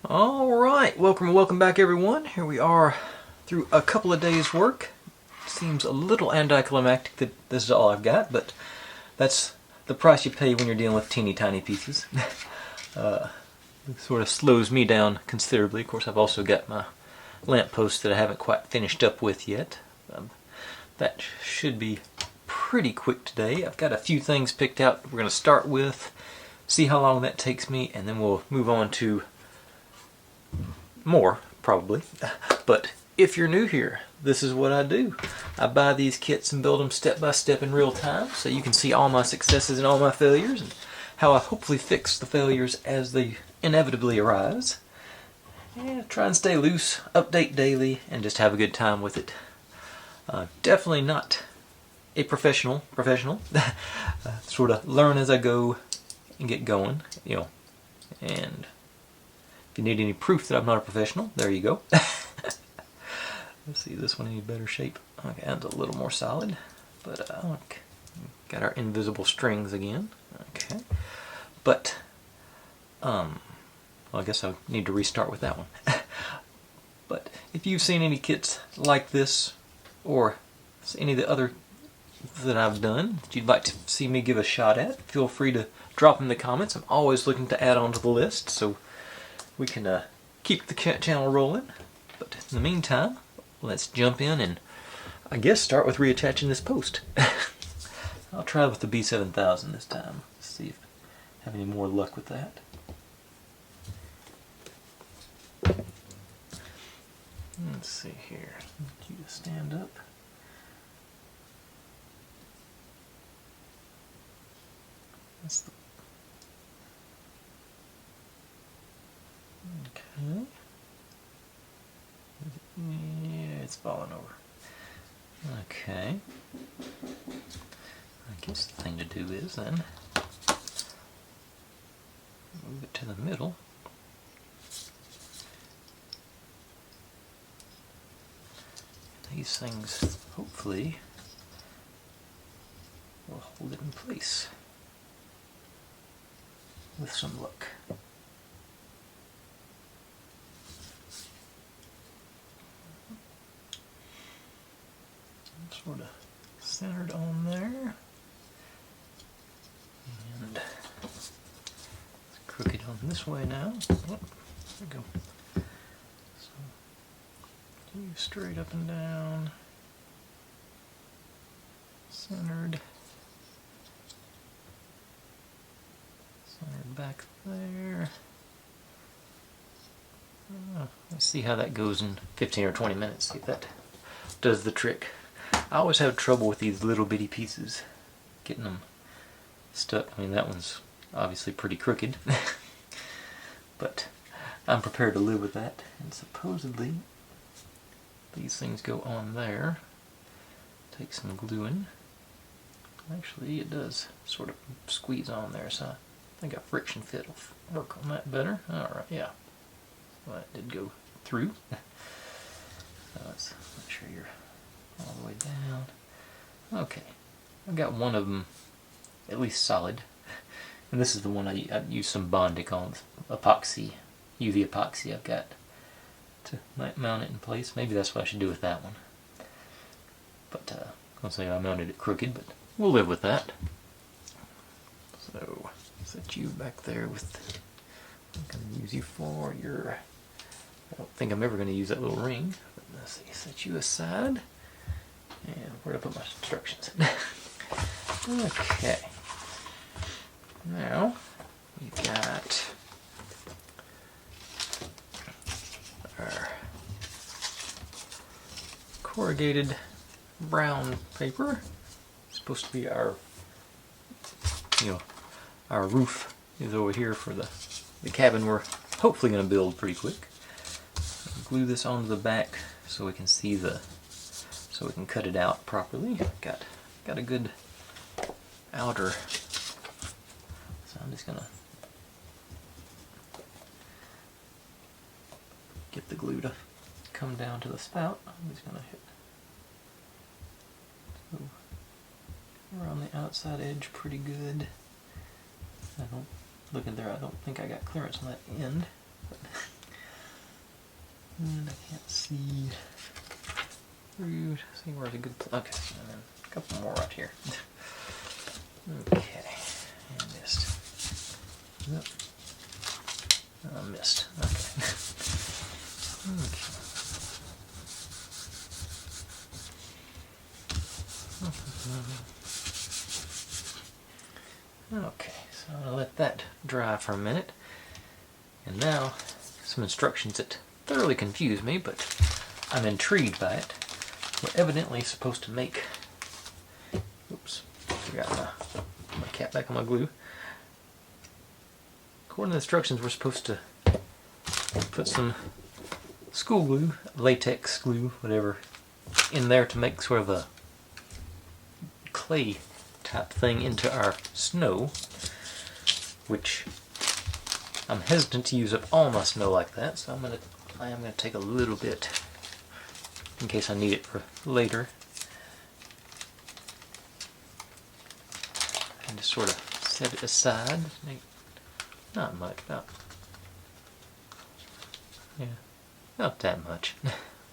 Alright, welcome back everyone. Here we are through a couple of days work. Seems a little anticlimactic that this is all I've got, but that's the price you pay when you're dealing with teeny tiny pieces. It sort of slows me down considerably. Of course, I've also got my lamppost that I haven't quite finished up with yet. That should be pretty quick today. I've got a few things picked out we're going to start with, see how long that takes me, and then we'll move on to more, probably. But if you're new here, this is what I do. I buy these kits and build them step by step in real time, so you can see all my successes and all my failures, and how I hopefully fix the failures as they inevitably arise. And try and stay loose, update daily, and just have a good time with it. Definitely not a professional. Sort of learn as I go and get going, and if you need any proof that I'm not a professional, there you go. Let's see, this one any better shape. Okay, that's a little more solid, but got our invisible strings again. Okay, but well, I guess I need to restart with that one. But if you've seen any kits like this, or any of the other that I've done that you'd like to see me give a shot at, feel free to drop them in the comments. I'm always looking to add on to the list, so we can keep the channel rolling. But in the meantime, let's jump in and I guess start with reattaching this post. I'll try with the B7000 this time. See if I have any more luck with that. Let's see here. Get you to stand up. That's the okay. Yeah, it's falling over. Okay. I guess the thing to do is then move it to the middle. These things hopefully will hold it in place with some luck. Sort of centered on there, and it's crooked on this way now. Oh, there we go. So do straight up and down, centered back there. Let's see how that goes in 15 or 20 minutes. See if that does the trick. I always have trouble with these little bitty pieces, getting them stuck. I mean, that one's obviously pretty crooked, but I'm prepared to live with that. And supposedly these things go on there. Take some gluing. Actually, it does sort of squeeze on there, so I think a friction fit will work on that better. Alright, yeah. Well, that did go through. Let's make sure you're all the way down. Okay, I've got one of them at least solid, and this is the one I use some Bondic on, epoxy, UV epoxy I've got to mount it in place. Maybe that's what I should do with that one. But I'll say I mounted it crooked, but we'll live with that. So set you back there with. I'm going to use you for your. I don't think I'm ever going to use that little ring. But let's see, set you aside. And where to put my instructions? Okay. Now we've got our corrugated brown paper. It's supposed to be our, our roof is over here for the cabin we're hopefully going to build pretty quick. Glue this onto the back so we can see so we can cut it out properly. Got a good outer, so I'm just gonna get the glue to come down to the spout. I'm just gonna hit around the outside edge pretty good. I don't look in there. I don't think I got clearance on that end. But And I can't see through. See where's a good place. Okay, and then a couple more right here. Okay, and missed. Yep. Oh, missed. Okay. Okay. Okay, so I'll let that dry for a minute. And now, some instructions that thoroughly confuse me, but I'm intrigued by it. We're evidently supposed to make... Oops, forgot my cap back on my glue. According to the instructions, we're supposed to put some school glue, latex glue, whatever, in there to make sort of a clay type thing into our snow, which I'm hesitant to use up all my snow like that, so I am gonna take a little bit in case I need it for later, and just sort of set it aside. Not much, not that much.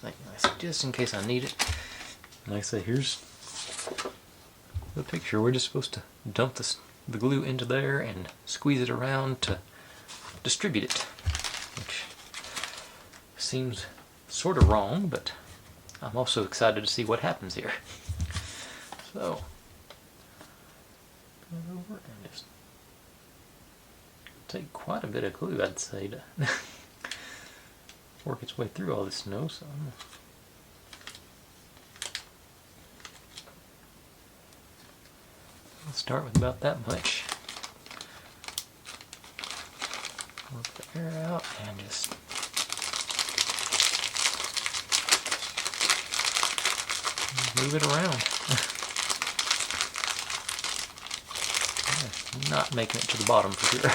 Like just in case I need it. Like I say, here's the picture. We're just supposed to dump the glue into there and squeeze it around to distribute it, which seems sort of wrong, but I'm also excited to see what happens here. So, go over and just take quite a bit of glue, I'd say, to work its way through all this snow. So I'll start with about that much. Work the air out and just move it around. Not making it to the bottom for sure.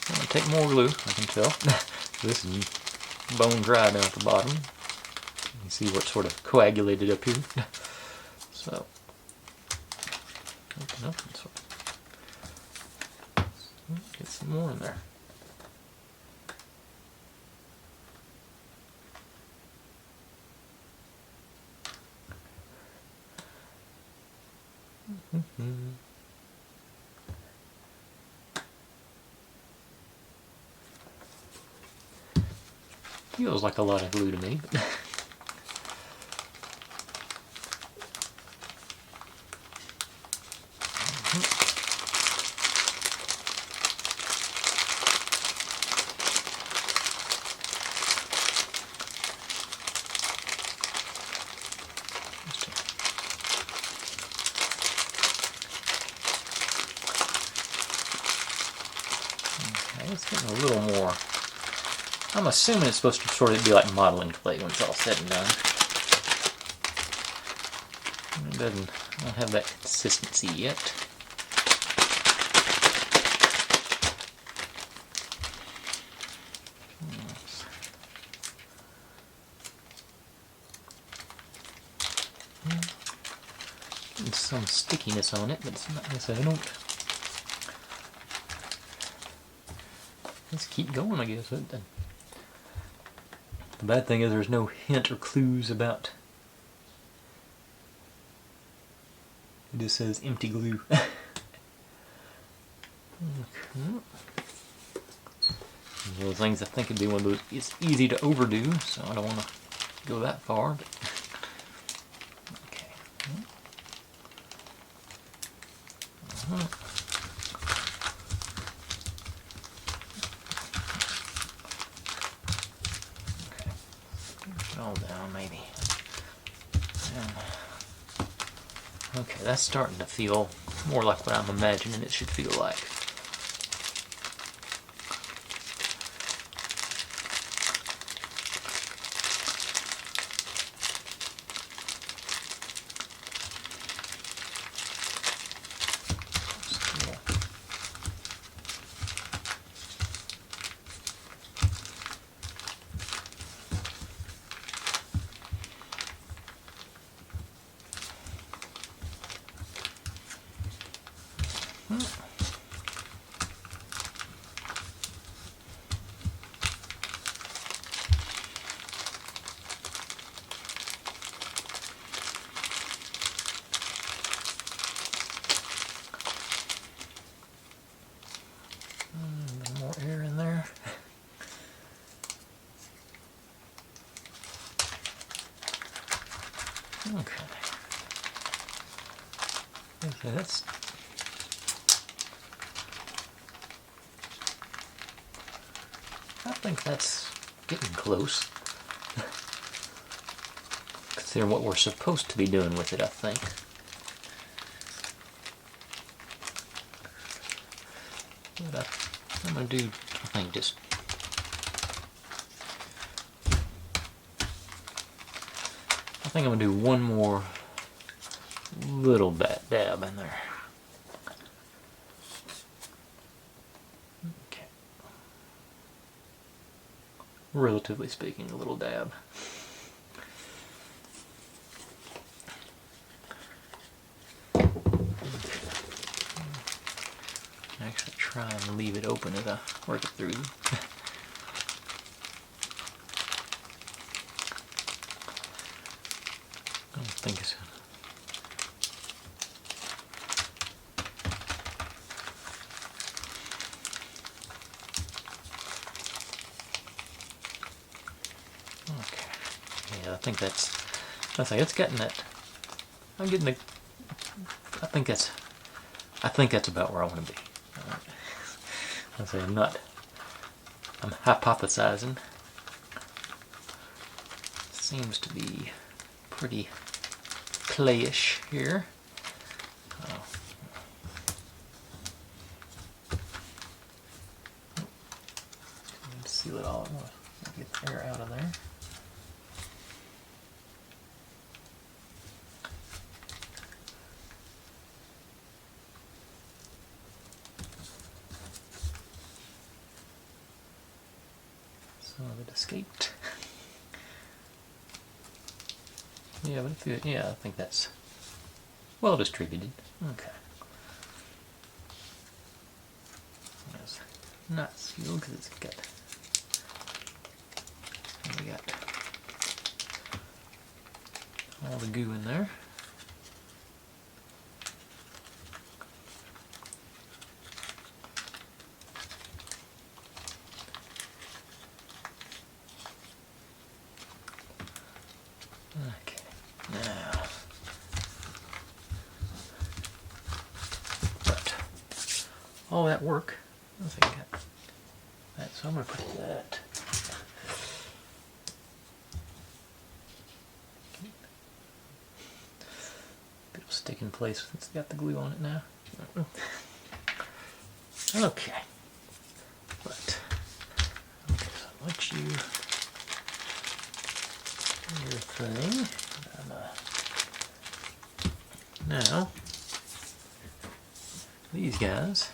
I'm going to take more glue, I can tell. This is bone dry down at the bottom. You see what sort of coagulated up here. So, open up and sort of get some more in there. Feels like a lot of glue to me. Okay, it's getting a little more. I'm assuming it's supposed to sort of be like modeling clay when it's all said and done. It doesn't, I don't have that consistency yet. Getting some stickiness on it, but it's not, I say I don't. Let's keep going, I guess. The bad thing is there's no hint or clues about. It just says empty glue. Okay. One of those things I think would be one of those. It's easy to overdo, so I don't want to go that far. But okay. All down, maybe. Okay, that's starting to feel more like what I'm imagining it should feel like. Okay, that's... I think that's getting close. Considering what we're supposed to be doing with it, I think. But I'm going to do, I think, just... I think I'm going to do one more little dab in there. Okay. Relatively speaking, a little dab. Actually try and leave it open as I work it through. I don't think it's... Okay. Yeah, I think that's... I think it's getting that... I'm getting the... I think that's about where I want to be. I say I'm not... I'm hypothesizing. Seems to be pretty clayish here. Oh. Seal it all at once. Get the air out of there. Some of it escaped. Yeah, but if you, yeah, I think that's well distributed. Okay. It's not sealed because it's got. We got all the goo in there. Okay, now, but all that work, I think I got that, so I'm going to put that. It'll stick in place since it's got the glue on it now. Okay, but okay, so I'll let you do your thing. Now, these guys,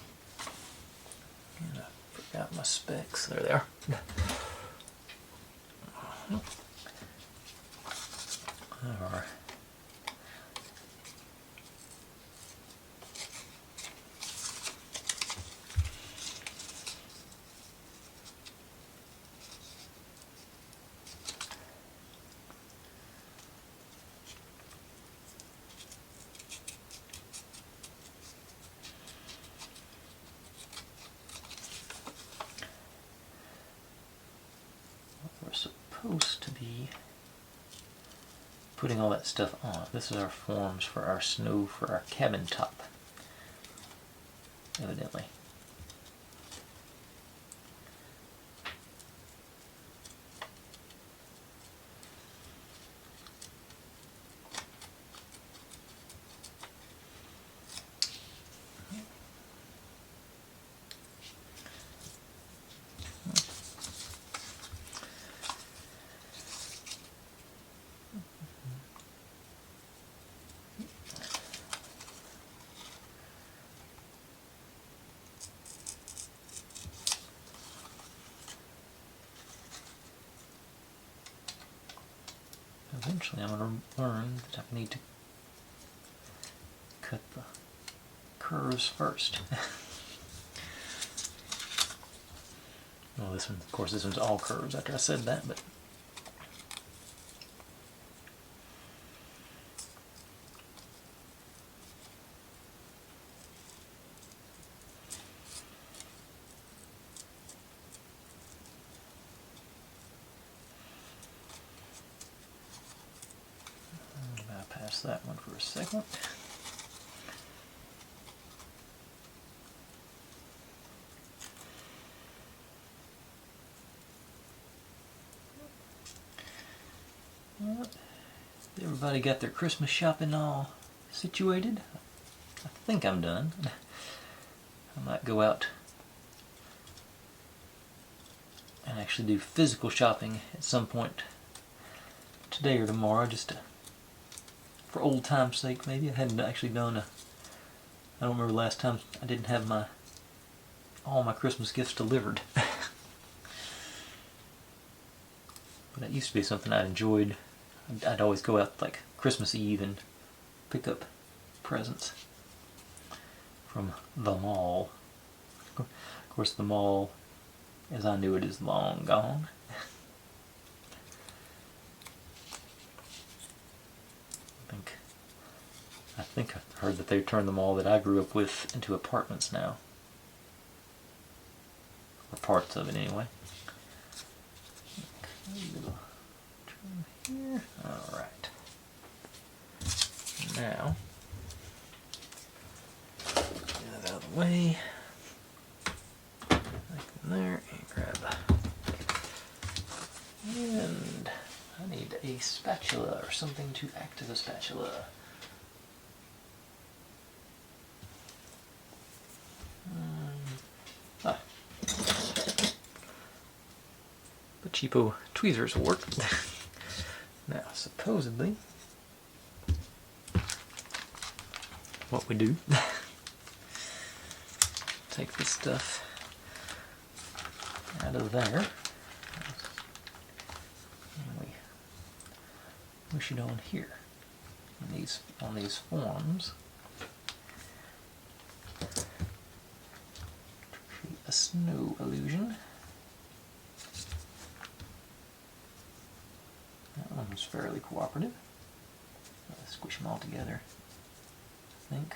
and I forgot my specs. There they are. Alright. We're supposed to be putting all that stuff on. This is our forms for our snow for our cabin top, evidently. Eventually I'm going to learn that I need to cut the curves first. Well, this one, of course, this one's all curves after I said that, but bypass that one for a second. everybody got their Christmas shopping all situated? I think I'm done. I might go out and actually do physical shopping at some point today or tomorrow, just for old time's sake maybe. I hadn't actually done I don't remember the last time I didn't have all my Christmas gifts delivered. But that used to be something I enjoyed. I'd always go out like Christmas Eve and pick up presents from the mall. Of course, the mall, as I knew it, is long gone. I think I heard that they turned the mall that I grew up with into apartments now. Or parts of it anyway. Okay, little trim here. Alright. Now, get that out of the way. Like there, and grab. And I need a spatula or something to act as a spatula. The cheapo tweezers will work. Now, supposedly, what we do, take this stuff out of there, and we push it on here, on these forms, to create a snow illusion. That one was fairly cooperative. Squish them all together, I think.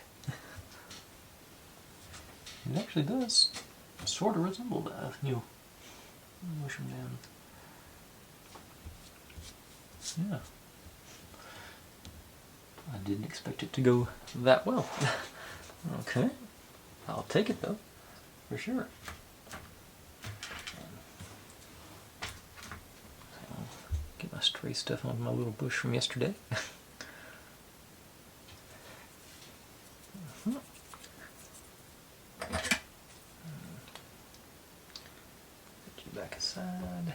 It actually does sort of resemble that. You mush them down. Yeah. I didn't expect it to go that well. Okay. I'll take it though, for sure. Get my stray stuff on my little bush from yesterday. Put you back aside.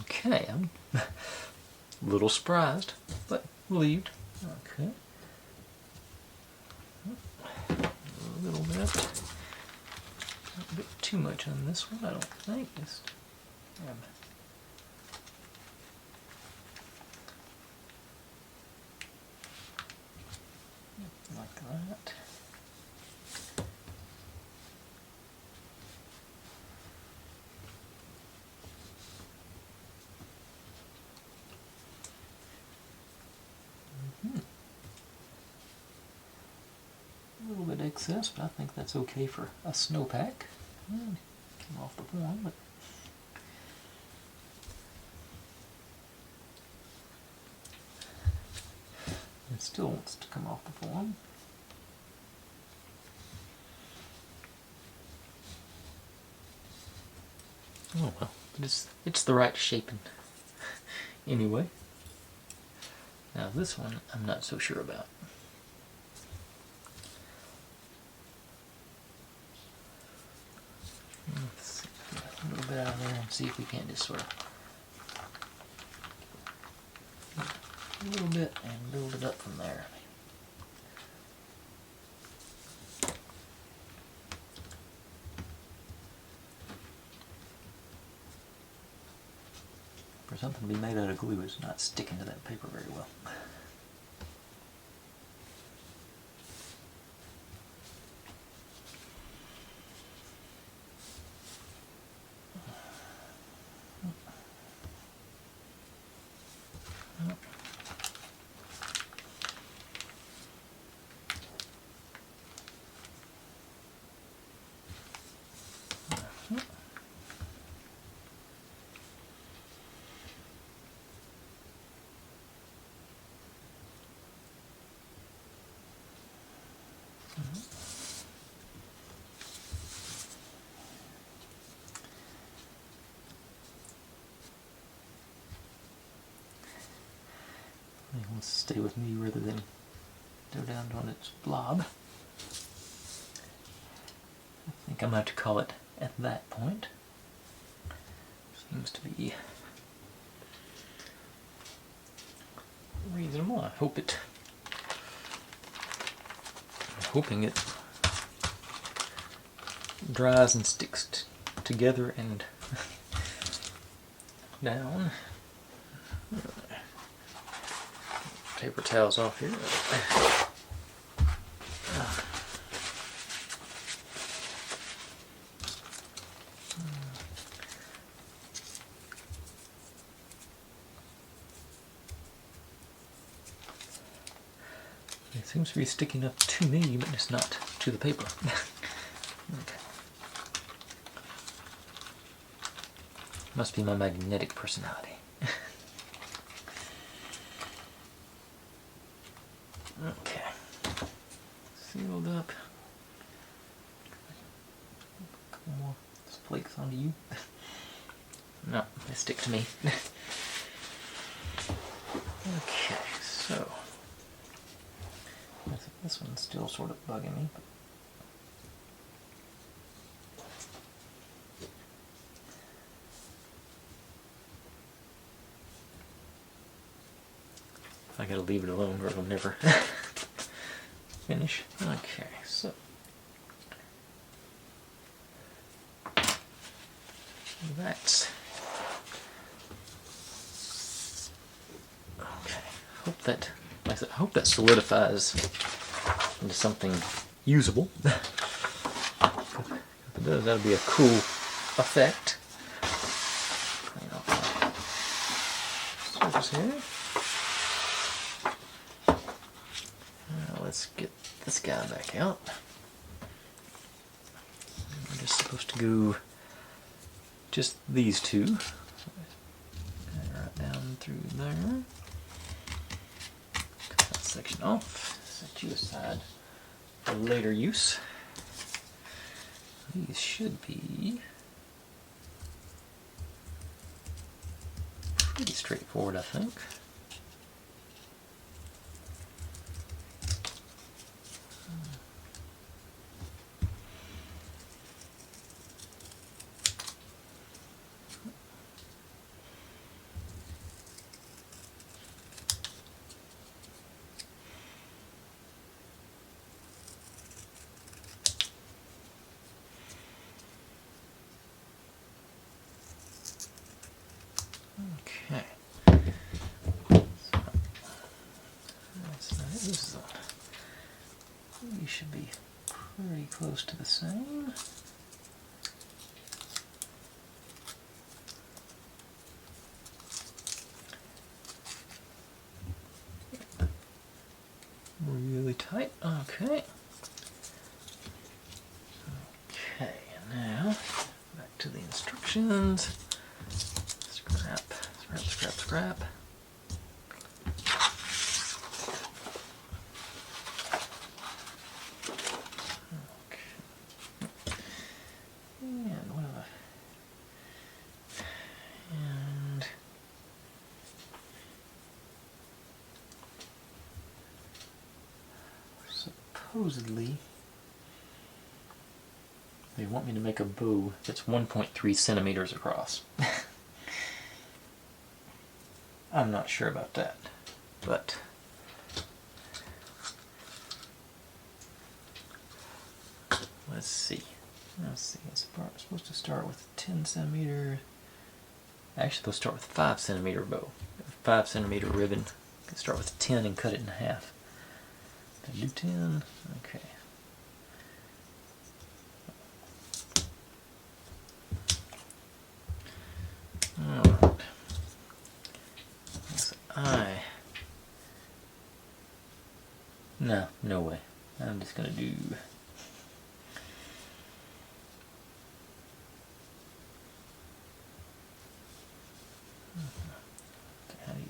Okay, I'm a little surprised, but relieved. Okay. A little bit. Not a bit too much on this one, I don't think. Just grab like that. A little bit excess, but I think that's okay for a snowpack. Came off the form, but it still wants to come off the form. Oh well, it's the right shaping anyway. Now this one I'm not so sure about. Let's see, a little bit out of there and see if we can't just sort of a little bit and build it up from there. For something to be made out of glue, it's not sticking to that paper very well. It wants to stay with me rather than go down on its blob. I think I'm going to have to call it at that point. Seems to be reasonable. I'm hoping it dries and sticks together and down. Paper towels off here. It seems to be sticking up to me, but it's not to the paper. Okay. Must be my magnetic personality. Okay. Sealed up. A couple more flakes onto you. No, they stick to me. Okay, so this one's still sort of bugging me. I gotta leave it alone or it'll never finish. Okay, so that's okay. I hope that solidifies into something usable. If it does, that'll be a cool effect. Clean off my surface here. Now let's get this guy back out. We're just supposed to go just these two. And right down through there. Cut that section off. Set you aside for later use. These should be pretty straightforward, I think. Okay. So that's not this zone. You should be pretty close to the same. Really tight. Okay. Okay, now back to the instructions. Scrap, scrap, scrap, scrap. Okay. And what have and supposedly they want me to make a bow that's 1.3 centimeters across. I'm not sure about that, but let's see. It's supposed to start with a 10 centimeter. Actually, they'll start with a 5 centimeter bow. A 5 centimeter ribbon. You can start with a 10 and cut it in half. Did I do 10? Okay. Alright. No way. I'm just gonna do. Okay, how do you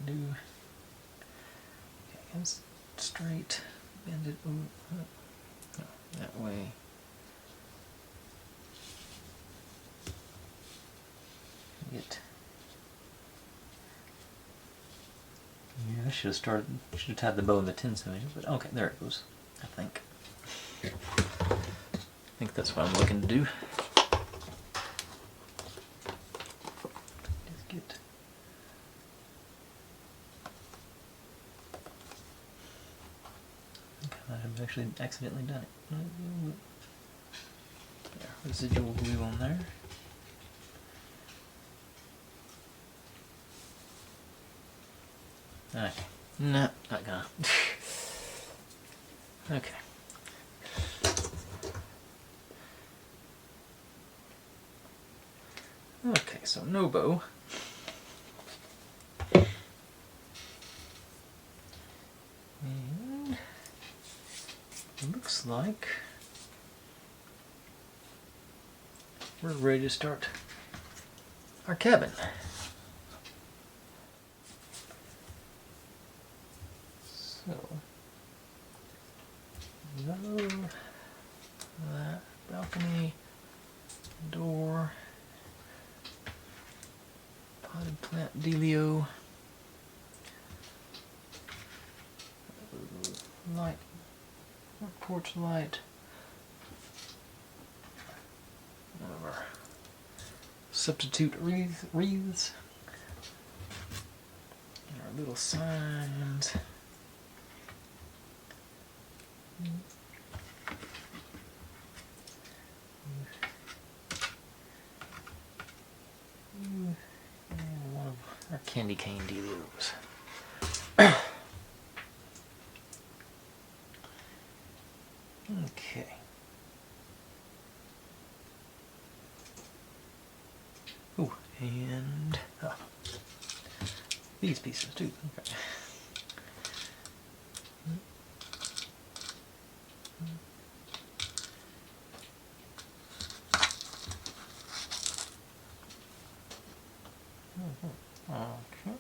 do? Okay, it's straight, bend it over, no, that way. Get should have started. Should have tied the bow in the 10-centimeter, but okay, there it goes. I think. I think that's what I'm looking to do. Just get. I think I might have actually accidentally done it. There, residual glue on there. Okay. No, not gonna. Okay. Okay, so no bow. And it looks like we're ready to start our cabin. So, lower that balcony, door, potted plant dealio, light, porch light, one of our substitute wreaths, and our little signs. And one of our candy cane dealios. Okay. Ooh, and these pieces too. Okay. Okay.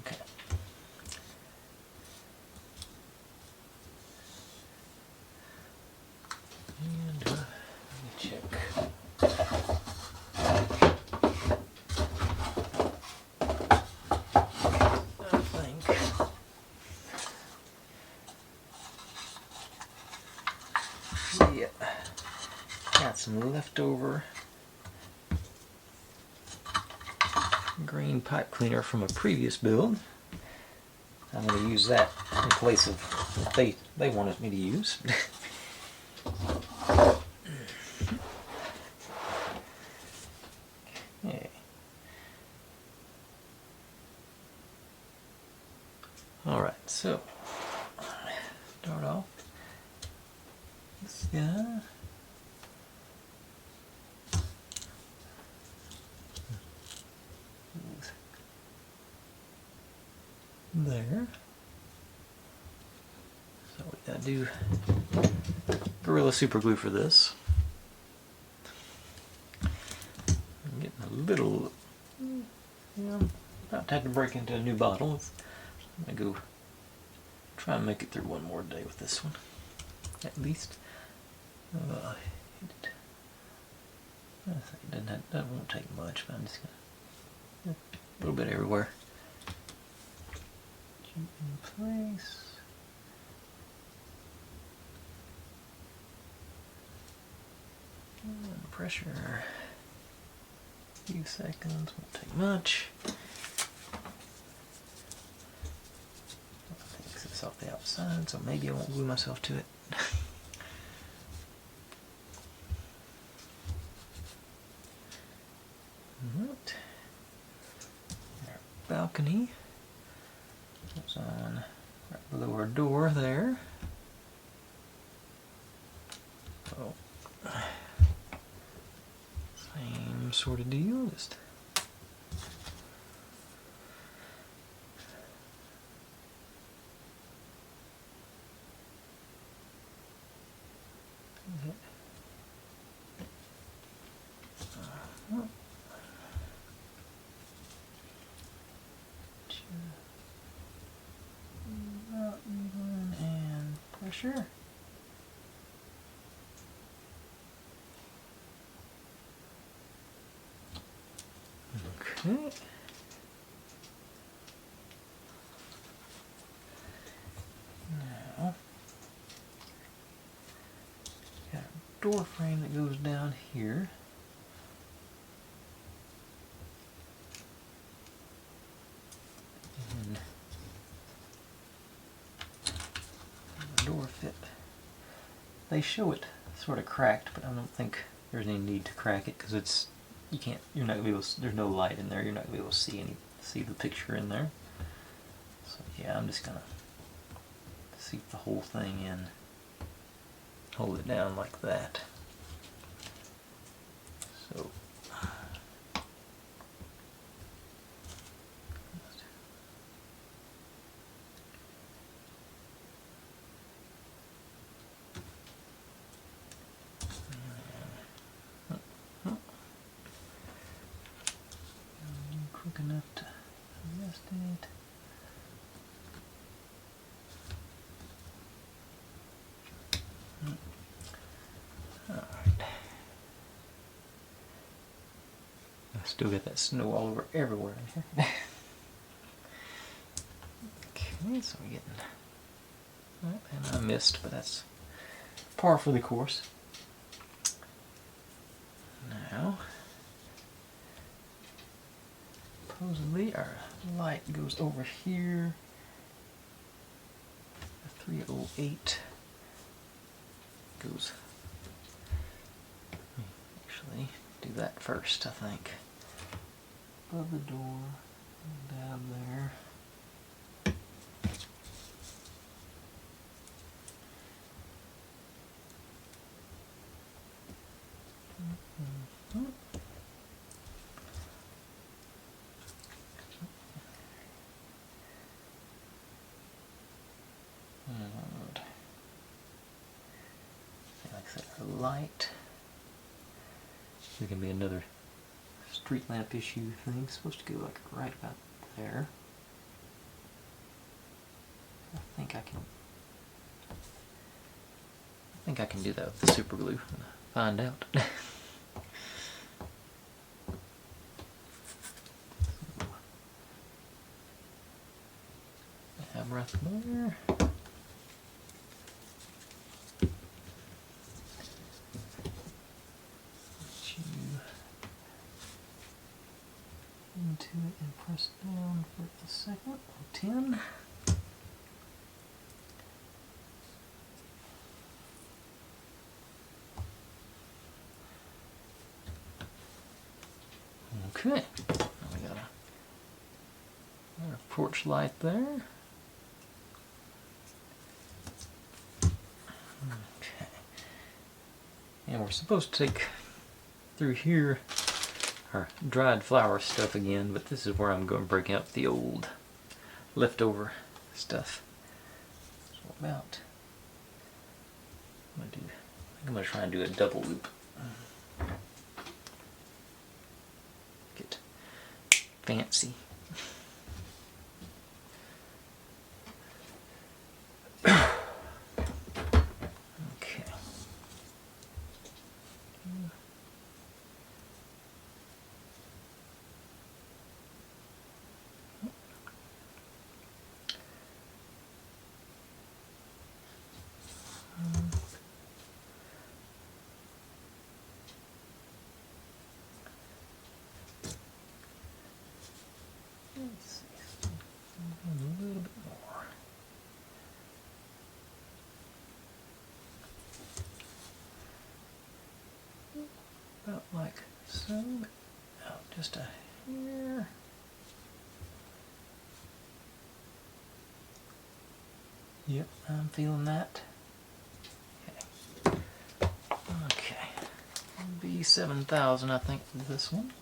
Okay. And let me check. I think. Yeah. Got some leftover green pipe cleaner from a previous build. I'm going to use that in place of what they wanted me to use. Okay. Alright, so start off this guy. There. So we gotta do Gorilla Super Glue for this. I'm getting a little, about to have to break into a new bottle. I'm gonna go try and make it through one more day with this one, at least. I think that won't take much, but I'm just gonna a little bit everywhere. In place. And pressure. A few seconds, won't take much. Takes this off the outside, so maybe I won't glue myself to it. Alright. Our balcony. It's on right below our door there. Oh. Same sort of deal, just and pressure. Okay. Now, got a door frame that goes down here. And the door fit. They show it sort of cracked, but I don't think there's any need to crack it because it's you're not gonna be able to, there's no light in there. You're not gonna be able to see the picture in there. So yeah, I'm just gonna seat the whole thing in, hold it down like that. So quick enough to adjust it. Alright. I still got that snow all over everywhere in here. Okay, so we're getting, and I missed, but that's par for the course. Now, supposedly our light goes over here. 308 goes. Actually, do that first, I think. Above the door, down there. And like I said, our light. There can be another street lamp issue thing. It's supposed to go like right about there. I think I can do that with the super glue. Find out. Have right there. Into it and press down for a second. 10. Okay. Now we got our porch light there. Okay. And we're supposed to take through here our dried flower stuff again, but this is where I'm going to break out the old leftover stuff. So about, I think I'm going to try and do a double loop. Get fancy. Okay. Let's see, a little bit more. About like so. Oh, just a here. Yep, I'm feeling that. Okay. Okay. Be 7,000, I think, for this one.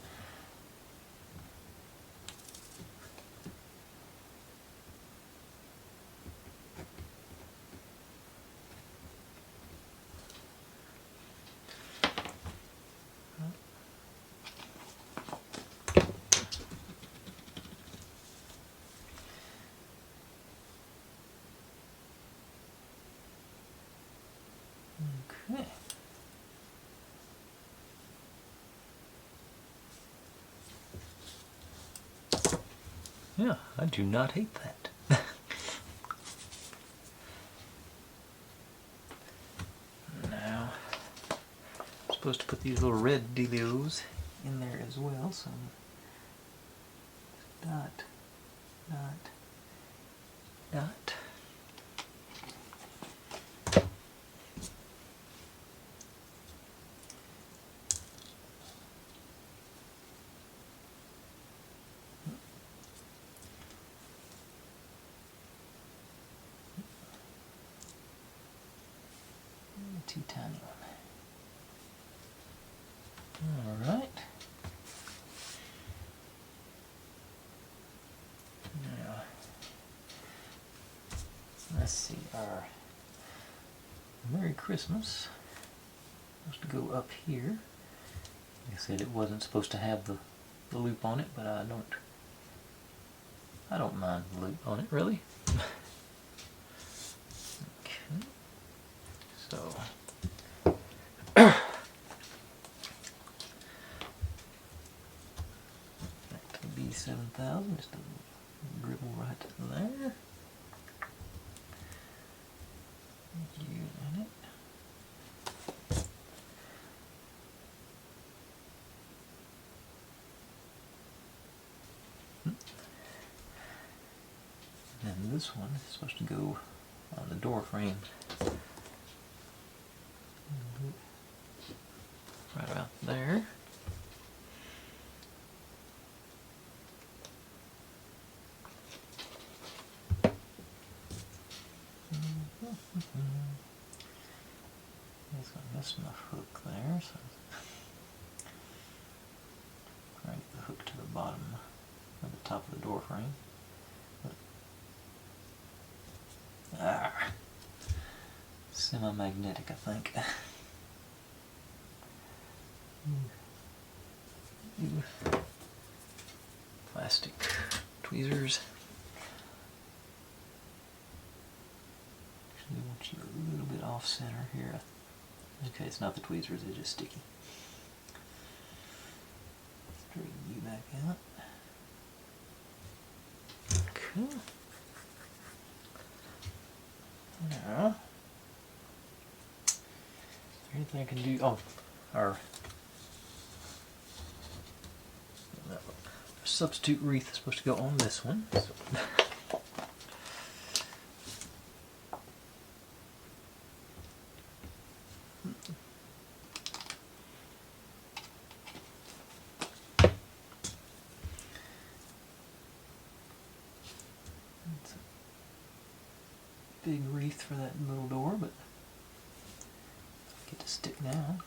Okay. Yeah, I do not hate that. Now, I'm supposed to put these little red dealios in there as well, so dot, dot, dot. Too tiny one. Alright. Now, let's see, our Merry Christmas is supposed to go up here. Like I said, it wasn't supposed to have the loop on it, but I don't mind the loop on it, really. Okay. So back to the B7000, just a dribble right there. Using it. And this one is supposed to go on the door frame. Right about there. It's gonna miss my hook there, so try to get the hook to the bottom of the top of the door frame. Semi-magnetic, I think. Plastic tweezers. Actually, I want you a little bit off center here. Okay, it's not the tweezers, they're just sticky. Straighten you back out. Okay. Now, is there anything I can do? Oh, our substitute wreath is supposed to go on this one. So. It's a big wreath for that little door, but get to stick now.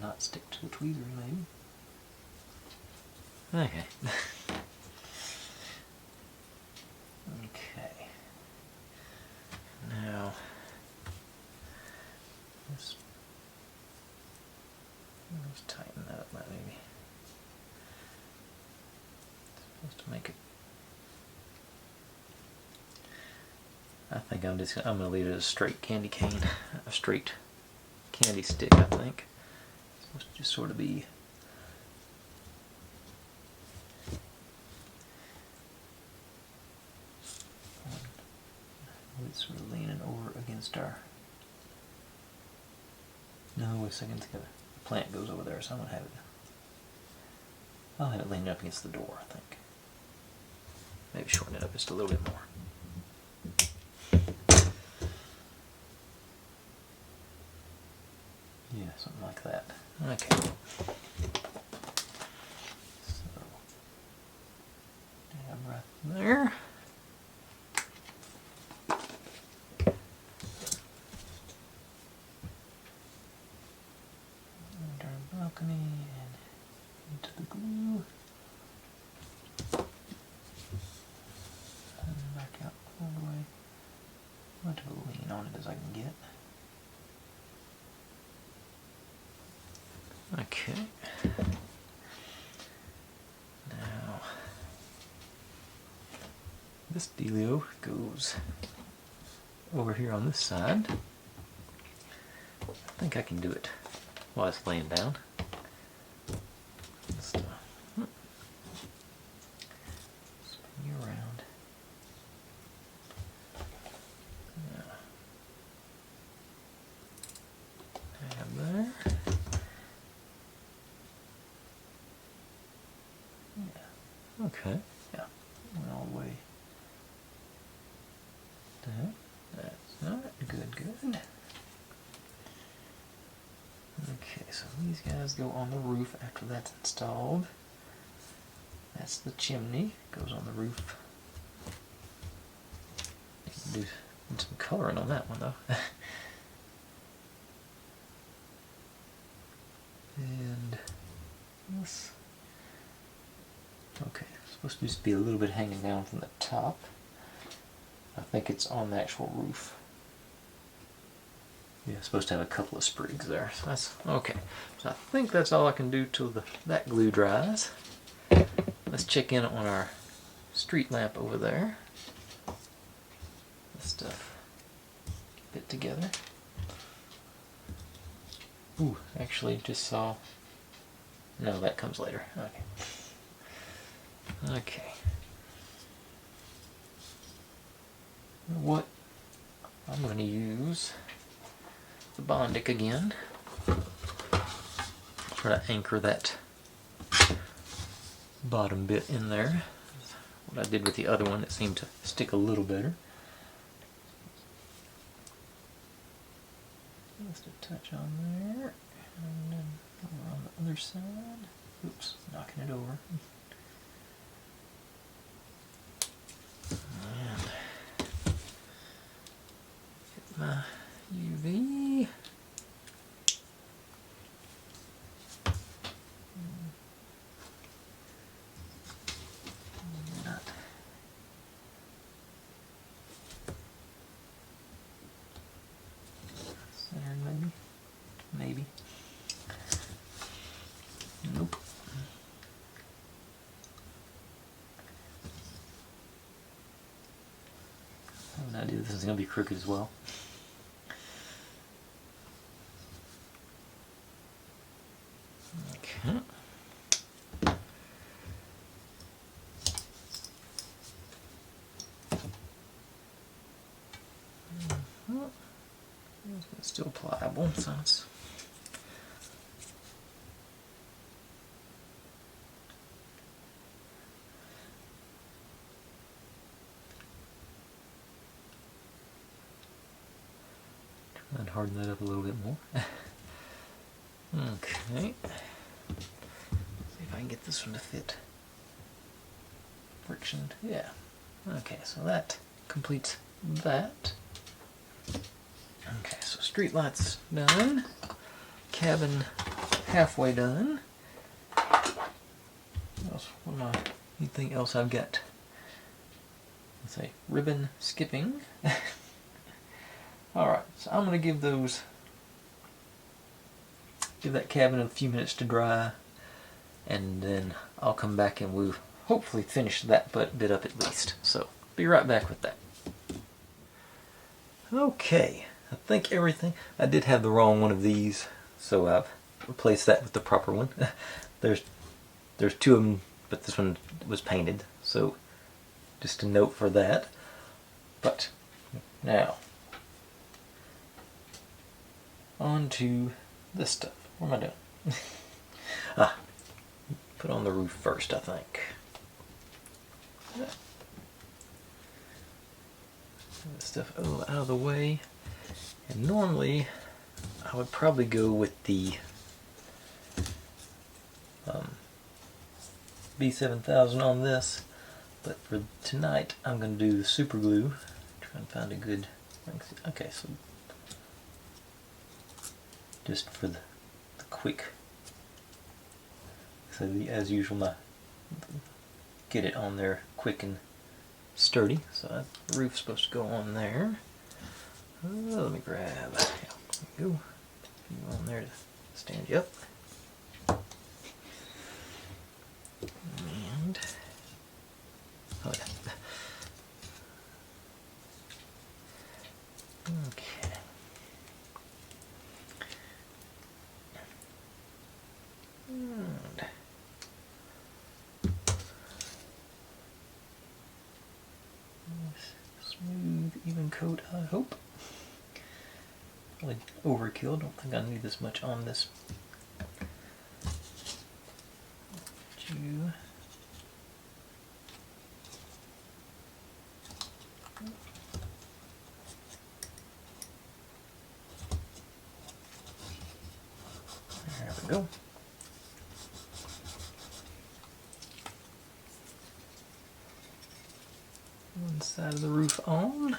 Not stick to the tweezer, maybe. Okay. Okay. Now, let's tighten that up, maybe. Supposed to make it. I think I'm gonna leave it as a straight candy cane, a straight candy stick. I think. Supposed to just sort of be it's sort of leaning over against our. No, wait a second. The plant goes over there, so I'm gonna have it. I'll have it leaning up against the door. I think. Maybe shorten it up just a little bit more. Yeah, something like that. Okay. So, dab right there. Under our balcony and into the glue. And back out all the way. As much of a lean on it as I can get. Okay. Now, this dealio goes over here on this side. I think I can do it while it's laying down. Just, Okay. Yeah. Went all the way down. That's not good. Good. Okay, so these guys go on the roof after that's installed. That's the chimney. Goes on the roof. Do some coloring on that one though. And this. Okay, it's supposed to just be a little bit hanging down from the top. I think it's on the actual roof. Yeah, it's supposed to have a couple of sprigs there. So that's okay. So I think that's all I can do till that glue dries. Let's check in on our street lamp over there. This stuff fit together. Ooh, actually just saw. No, that comes later. Okay. Okay. What I'm going to use the Bondic again. Try to anchor that bottom bit in there. What I did with the other one, it seemed to stick a little better. Just a touch on there, and then over on the other side. Oops, knocking it over. And get my UV. Maybe. Nope. I have an idea this is going to be crooked as well. Okay. It's still pliable, so it's try and harden that up a little bit more. Okay. See if I can get this one to fit. Friction, yeah. Okay, so that completes that. Okay, so street lights done. Cabin halfway done. Anything else I've got? Let's say ribbon skipping. Alright, so I'm going to give that cabin a few minutes to dry, and then I'll come back and we'll hopefully finish that bit up at least. So, be right back with that. Okay, I think everything, I did have the wrong one of these, so I've replaced that with the proper one. There's two of them, but this one was painted, so just a note for that. But now, on to this stuff. What am I doing? Put on the roof first, I think. This stuff out of the way. And normally, I would probably go with the B7000 on this, but for tonight, I'm going to do the super glue. Try and find a good. Okay, so just for the quick. So as usual, get it on there quick and sturdy. So that roof's supposed to go on there. Let me grab. There we go. You on there to stand you up. And oh yeah. Okay. And smooth, even coat, I hope. Really overkill. Don't think I need this much on this. go. One side of the roof on.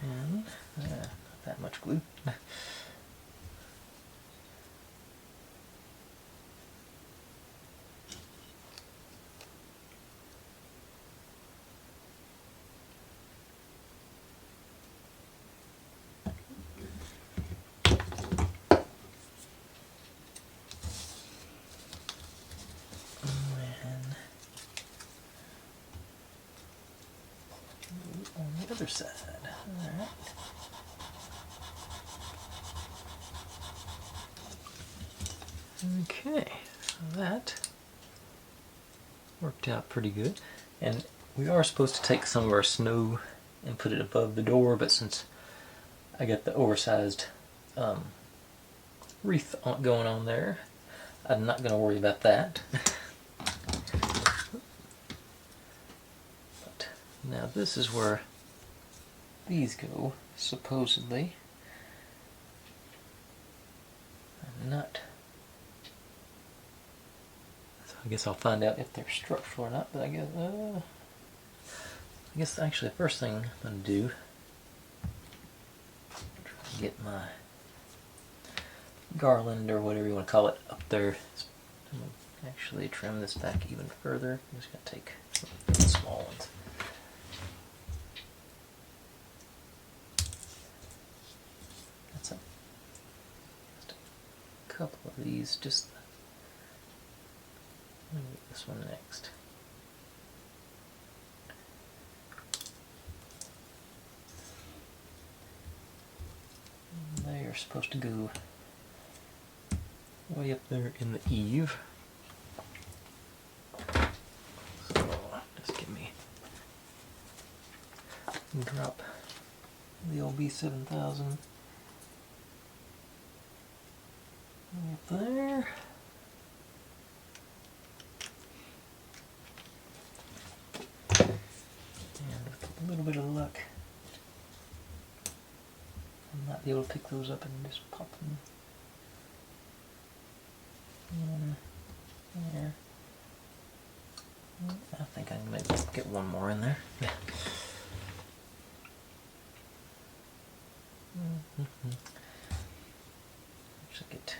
And not that much glue. On the other side. Alright. Okay, so that worked out pretty good. And we are supposed to take some of our snow and put it above the door, but since I got the oversized wreath going on there, I'm not going to worry about that. But now this is where these go, supposedly. I'm not... So I guess I'll find out if they're structural or not, but I guess actually the first thing I'm going to do, try to get my garland or whatever you want to call it up there. I'm going to actually trim this back even further. I'm just going to take some small ones. That's just a couple of these. Just let me get this one next. They are supposed to go way up there in the eave. So just give me drop the old B7000 up there. And with a little bit of luck, I might be able to pick those up and just pop them in there. I think I can maybe get one more in there. Just get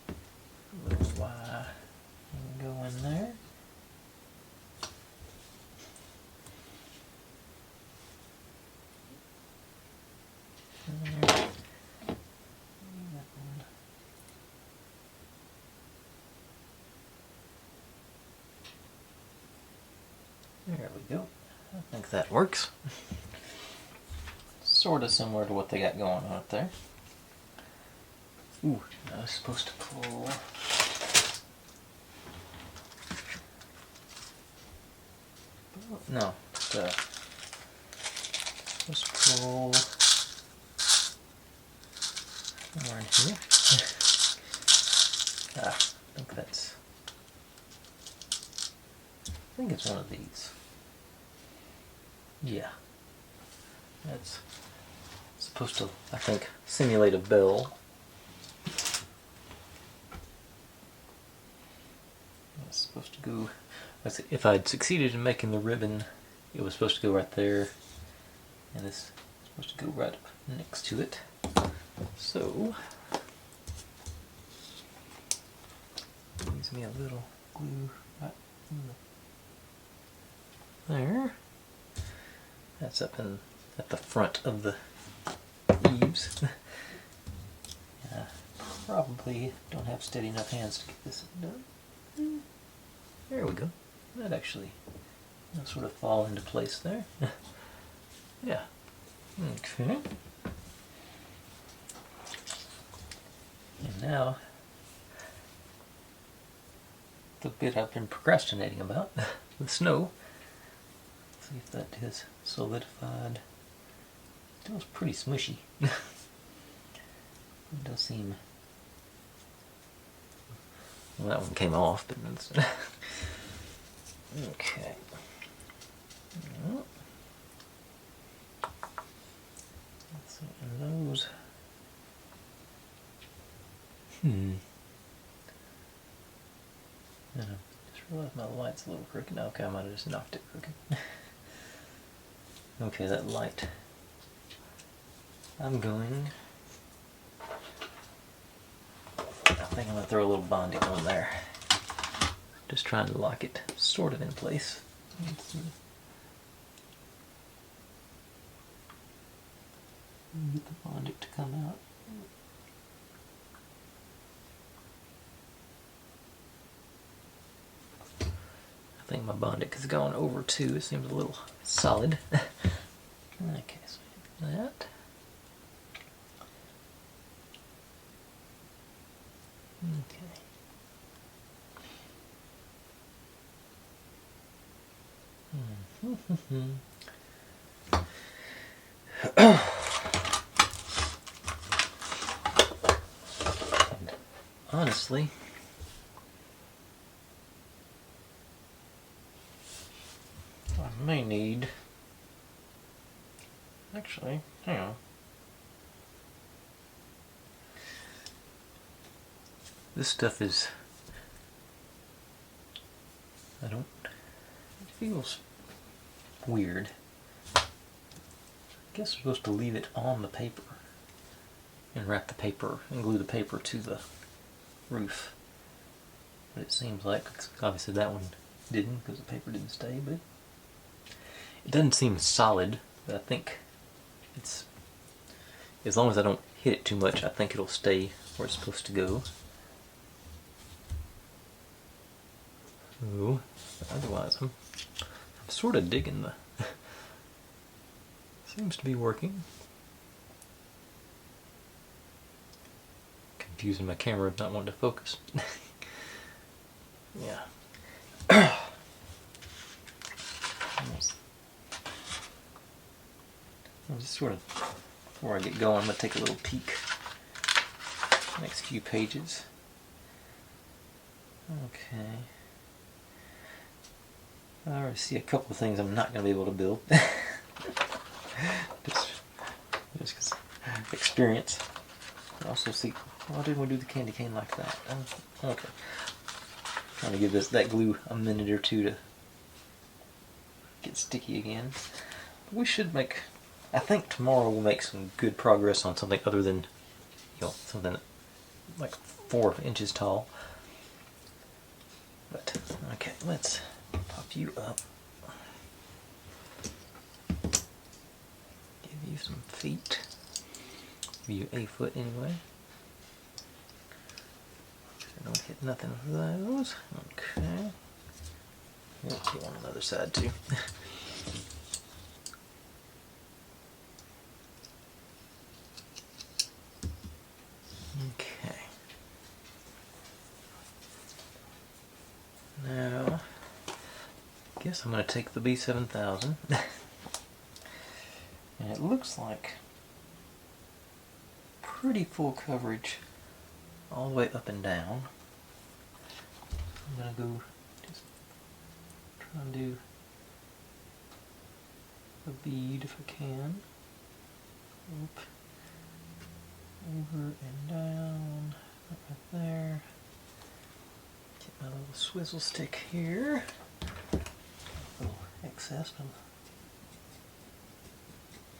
a little wire and go in there. There we go. I think that works. Sort of similar to what they got going on up there. Ooh, I was supposed to pull... No, supposed to pull... somewhere in here. I think that's... I think it's one of these. Yeah. That's supposed to, I think, simulate a bell. It's supposed to go... If I'd succeeded in making the ribbon, it was supposed to go right there. And this is supposed to go right up next to it. So... use me a little glue right there. That's up in at the front of the eaves. I probably don't have steady enough hands to get this done. There we go. That actually sort of fall into place there. Yeah. Okay. And now the bit I've been procrastinating about, the snow. See if that is solidified. It feels pretty smushy. It does seem... Well, that one came off, but it's... Okay. Just realized my light's a little crooked. Okay, I might have just knocked it crooked. Okay, that light. I think I'm going to throw a little bonding on there. Just trying to lock it sort of in place. Get the bonding to come out. I think my bondic has gone over too. It seems a little solid. Okay, so that. Okay. Honestly, I may need. Actually, hang on. This stuff is. It feels weird. I guess we're supposed to leave it on the paper and wrap the paper and glue the paper to the roof. But it seems like, obviously that one didn't because the paper didn't stay, but it doesn't seem solid, but I think it's, as long as I don't hit it too much, I think it'll stay where it's supposed to go. So, otherwise I'm sort of digging the, seems to be working. Confusing my camera, not wanting to focus. Yeah. I'll just sort of, before I get going, I'm going to take a little peek. Next few pages. Okay. I already see a couple of things I'm not going to be able to build. just because experience. I also see, why didn't we do the candy cane like that? Okay. Trying to give that glue a minute or two to get sticky again. We should make, I think tomorrow we'll make some good progress on something other than, something like 4 inches tall. But, okay, let's pop you up. Give you some feet. Give you a foot anyway. So don't hit nothing with those. Okay. We'll get one on the other side too. Okay. Now, I guess I'm going to take the B7000. And it looks like pretty full coverage all the way up and down. I'm going to go just try and do a bead if I can. Oop. Over and down, right there. Get my little swizzle stick here. A little excess, but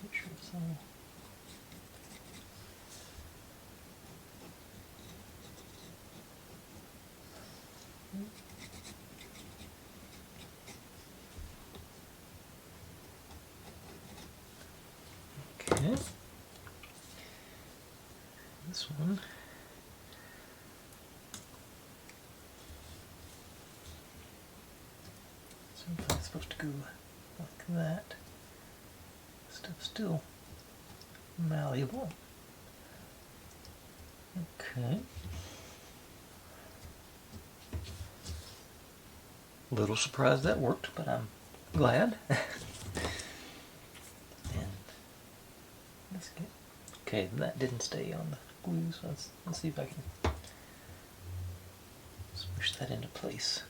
make sure it's all. Okay. This one. Sometimes it's supposed to go like that. Stuff's still malleable. Okay. Little surprised that worked, but I'm glad. And let's get. Okay, that didn't stay on the glue, so let's see if I can smush that into place.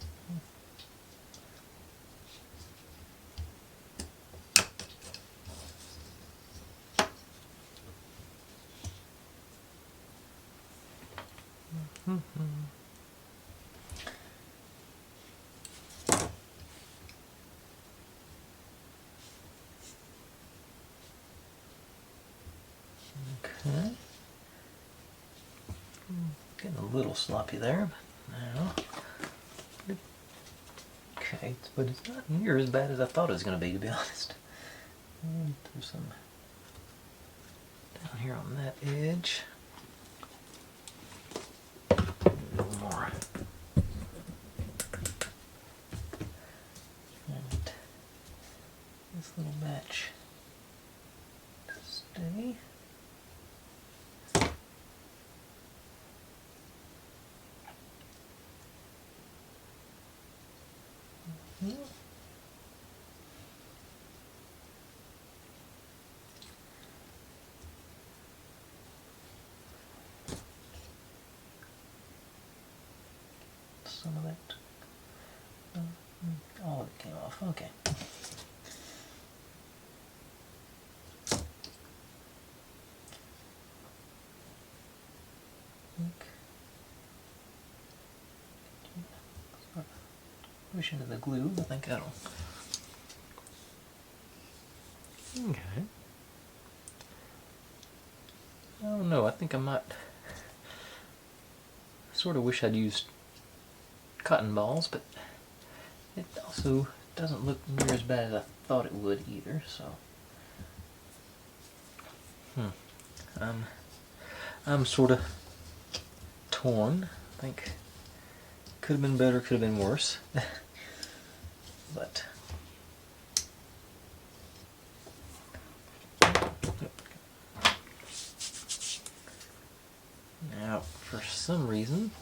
Okay. Getting a little sloppy there. Now. Okay, but it's not near as bad as I thought it was going to be be honest. And there's some down here on that edge. A little more. And this little match to stay. Some of that, all of it came off. Okay. Push into the glue. I think that'll. Okay. I don't know. I think I might. I sort of wish I'd used cotton balls, but it also doesn't look near as bad as I thought it would either. So, I'm sort of torn. I think could have been better, could have been worse, but. Now, for some reason,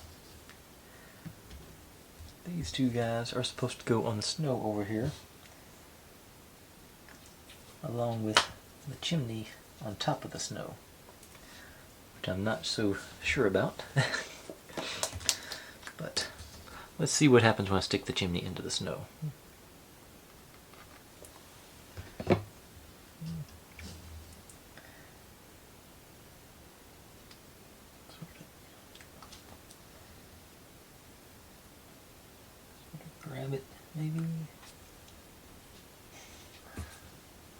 these two guys are supposed to go on the snow over here, along with the chimney on top of the snow, which I'm not so sure about. But let's see what happens when I stick the chimney into the snow. Grab it, maybe.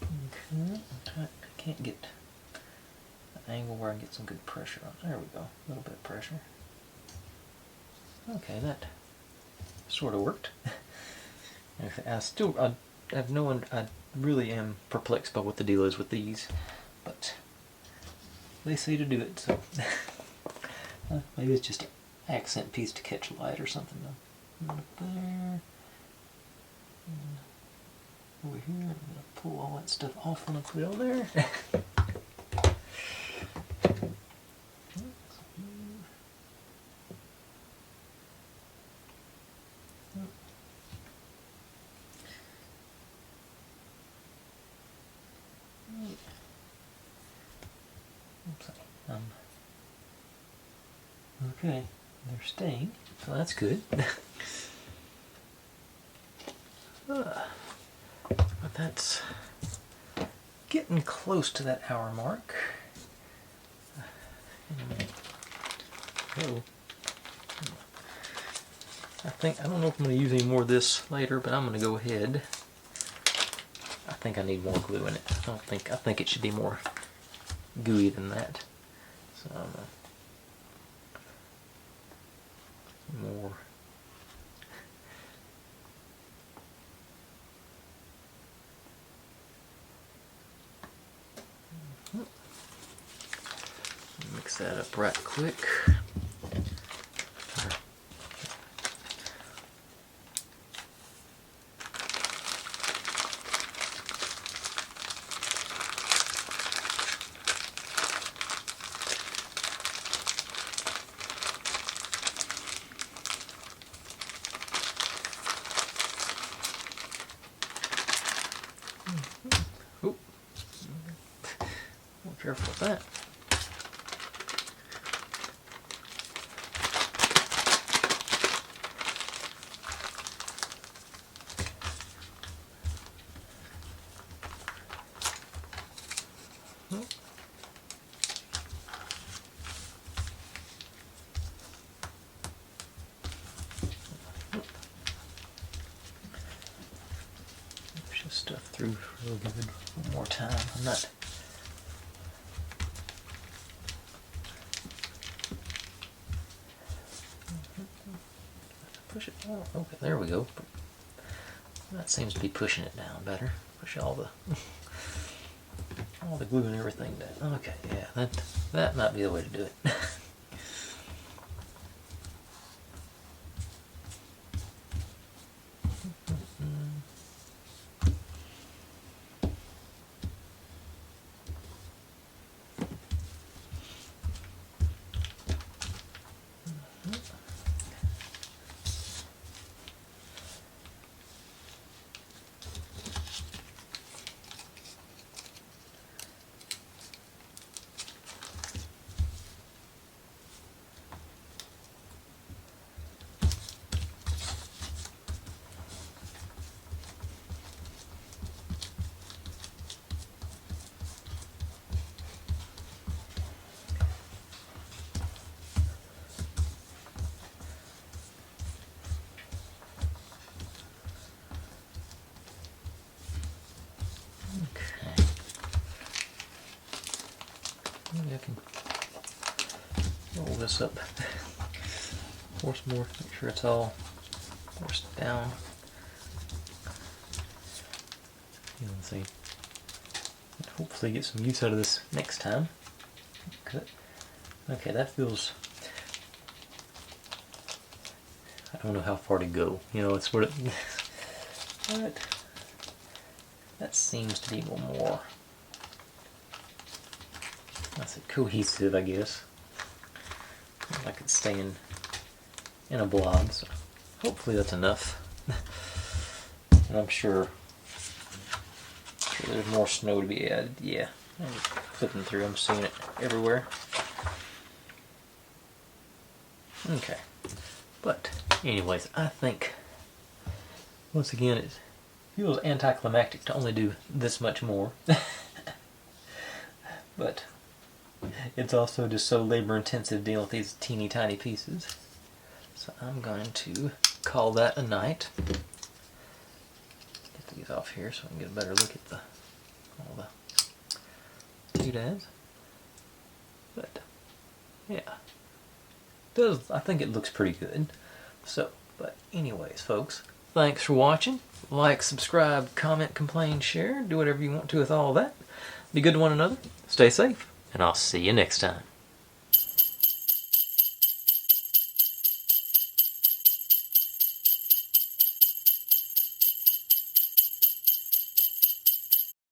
Okay, I can't get an angle where I can get some good pressure on. There we go, a little bit of pressure. Okay, that sort of worked. I have no one. I really am perplexed by what the deal is with these, but they say to do it, so maybe it's just an accent piece to catch light or something. Though. There. Over here, I'm going to pull all that stuff off when I put it on there. Okay, they're staying, so that's good. But that's getting close to that hour mark. Oh. I don't know if I'm going to use any more of this later, but I'm going to go ahead. I think I need more glue in it. I think it should be more gooey than that. So I'm more. Mix that up right quick. Oh, be careful with that. this stuff through real good one more time. I'm not. Push it. Oh, okay, there we go. That seems to be pushing it down better. Push all the glue and everything down. Okay, yeah, that might be the way to do it. Maybe I can roll this up. Force more, make sure it's all forced down. Let's see. Hopefully get some use out of this next time. Good. Okay, that feels. I don't know how far to go. You know, it's what it. But that seems to be a little more. That's it, cohesive, I guess. Like it's staying in a blob, so hopefully that's enough. And I'm sure there's more snow to be added. Yeah, I'm just flipping through, I'm seeing it everywhere. Okay, but anyways, I think once again it feels anticlimactic to only do this much more. But it's also just so labor intensive dealing with these teeny tiny pieces. So I'm going to call that a night. Get these off here so I can get a better look at all the doodads. But yeah, I think it looks pretty good. So, but anyways, folks, thanks for watching. Like, subscribe, comment, complain, share, do whatever you want to with all that. Be good to one another. Stay safe. And I'll see you next time.